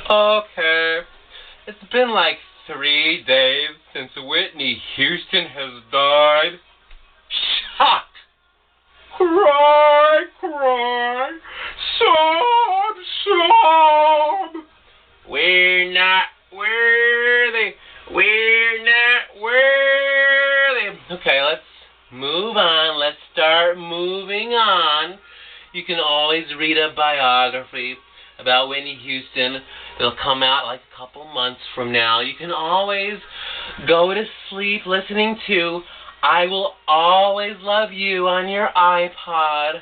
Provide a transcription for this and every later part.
Okay. It's been like 3 days since Whitney Houston has died. Shock! Cry, cry, sob, sob. We're not worthy. We're not worthy. Okay, let's move on. Let's start moving on. You can always read a biography about Whitney Houston. It'll come out like a couple months from now. You can always go to sleep listening to I Will Always Love You on your iPod.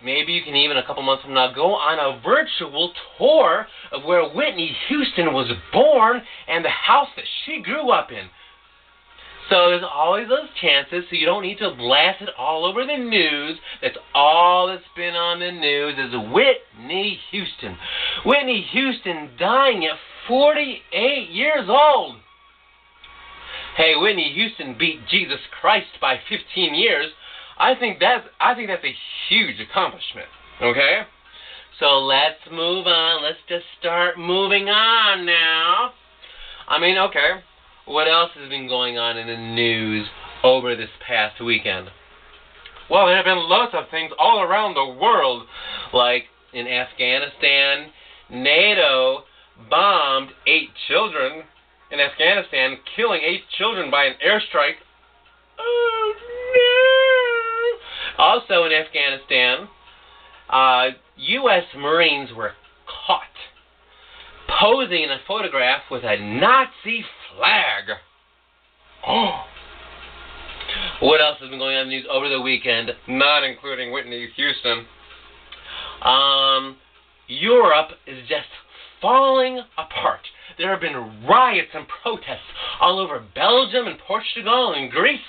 Maybe you can even a couple months from now go on a virtual tour of where Whitney Houston was born and the house that she grew up in. So there's always those chances, so you don't need to blast it all over the news. That's all that's been on the news is Whitney Houston. Whitney Houston dying at 48 years old. Hey, Whitney Houston beat Jesus Christ by 15 years. I think that's a huge accomplishment. Okay? So let's move on. Let's just start moving on now. Okay. What else has been going on in the news over this past weekend? Well, there have been lots of things all around the world. Like in Afghanistan, NATO bombed 8 children in Afghanistan, killing 8 children by an airstrike. Oh, no! Also in Afghanistan, U.S. Marines were caught posing in a photograph with a Nazi flag. Oh. What else has been going on in the news over the weekend, not including Whitney Houston? Europe is just falling apart. There have been riots and protests all over Belgium and Portugal and Greece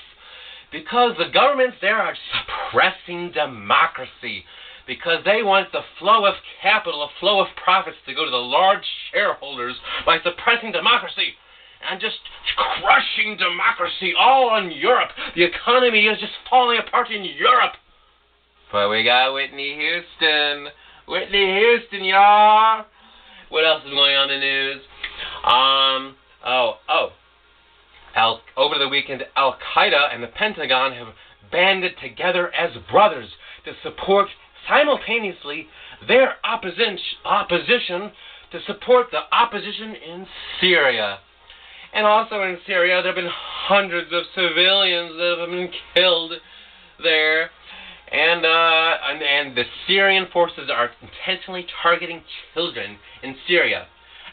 because the governments there are suppressing democracy, because they want the flow of capital, the flow of profits to go to the large shareholders by suppressing democracy and just crushing democracy all in Europe. The economy is just falling apart in Europe. But we got Whitney Houston. Whitney Houston, y'all. What else is going on in the news? Over the weekend, al-Qaeda and the Pentagon have banded together as brothers to support simultaneously their opposition to support the opposition in Syria. And also in Syria, there have been hundreds of civilians that have been killed there. And the Syrian forces are intentionally targeting children in Syria.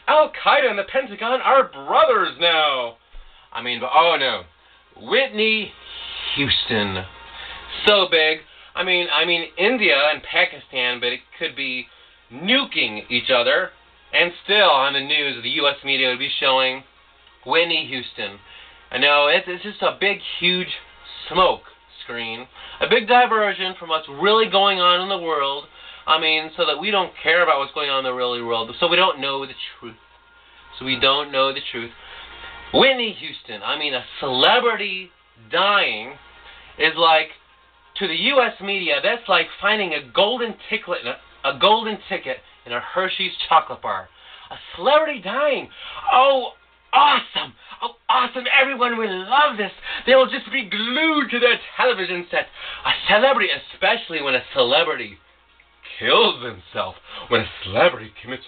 Al-Qaeda and the Pentagon are brothers now. Oh no. Whitney Houston. So big. India and Pakistan, but it could be nuking each other. And still on the news, the U.S. media would be showing Whitney Houston. I know, it's just a big, huge smoke screen. A big diversion from what's really going on in the world. So that we don't care about what's going on in the real world. So we don't know the truth. Whitney Houston, a celebrity dying is like, to the U.S. media, that's like finding a golden ticket in a Hershey's chocolate bar. A celebrity dying. Oh, awesome. Oh, awesome. Everyone will love this. They will just be glued to their television set. A celebrity, especially when a celebrity kills himself, when a celebrity commits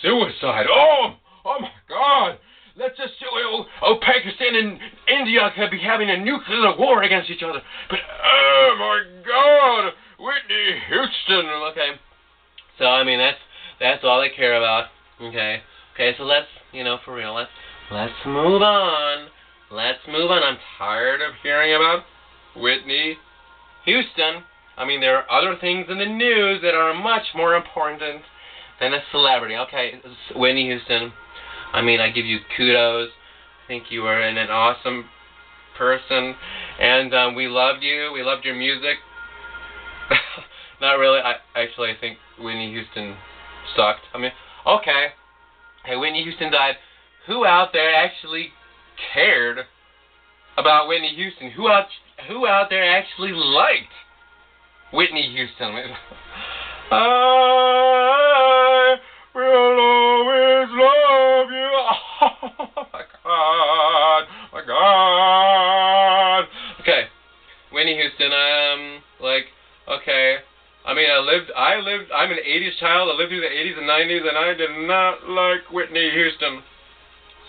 suicide. Oh my God. Let's just say, Pakistan and India could be having a nuclear war against each other. But, oh my God, Whitney Houston. Okay. So, that's all they care about. Okay. Okay, so let's, for real, let's move on. I'm tired of hearing about Whitney Houston. There are other things in the news that are much more important than a celebrity. Okay, Whitney Houston. I give you kudos. I think you are an awesome person, and we loved you. We loved your music. Not really. I think Whitney Houston sucked. Okay. Hey, Whitney Houston died. Who out there actually cared about Whitney Houston? Who out there actually liked Whitney Houston? I will Houston. Okay. I'm an 80s child. I lived through the 80s and 90s, and I did not like Whitney Houston.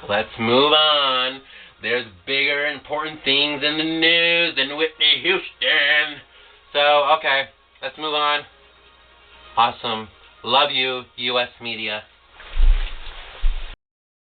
So let's move on. There's bigger, important things in the news than Whitney Houston. So, okay, let's move on. Awesome. Love you, U.S. media.